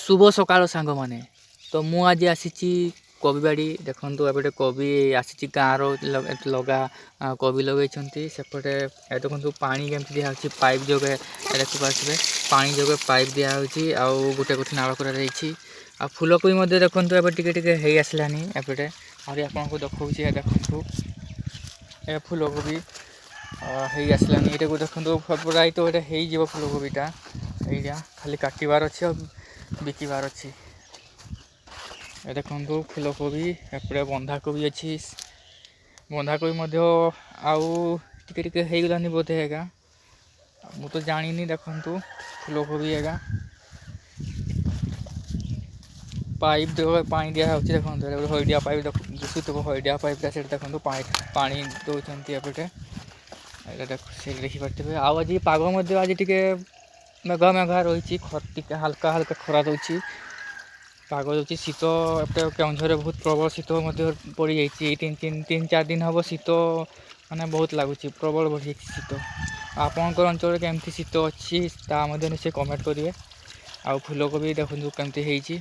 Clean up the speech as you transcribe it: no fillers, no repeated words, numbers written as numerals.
शुभ सकाळ सांग मैंने तो मु आज आसी कविबाड़ी देखु एपटे कवि आसी गाँव लगा कवि लगे सेपटे देखो पानी केमती दिखाई पाइप जोगे देखिपे पानी जोगे पाइप दिखाई आउ गोटे गोटे नाल कर फूलकोबी देखो टे आसलानी एपटे आहरी आपको देखा देखु ए फूलकोबी हो आसलानी ये देखो प्राय तो ये फूलकोबीटा यहाँ खाली काटबार अच्छे बिकबार अच्छी देखु फूलकोबी एपटे बंधाकोबी अच्छी बंधाकोबी आउ टे होगलानी बोधे एगा मु तो जानी देखु फूलकोबी एगा पाइप पानी दिया देखो हईडिया पाइप दिशुव हईडिया पाइपटा से देखो पानी दौरान एपटे देखिपे आज पाग आज टे मेघा मेघा रही हाल्का हाल्का खरा दूसरी पाग दूसरी शीत एपटे केउझर बहुत प्रबल शीत पड़ जाइए तीन चार दिन हम शीत माने बहुत लगुच प्रबल बढ़ी शीत आपंकर अंचल केमती शीत अच्छी से कमेंट करेंगे आउ फूलकोबी देखो केमती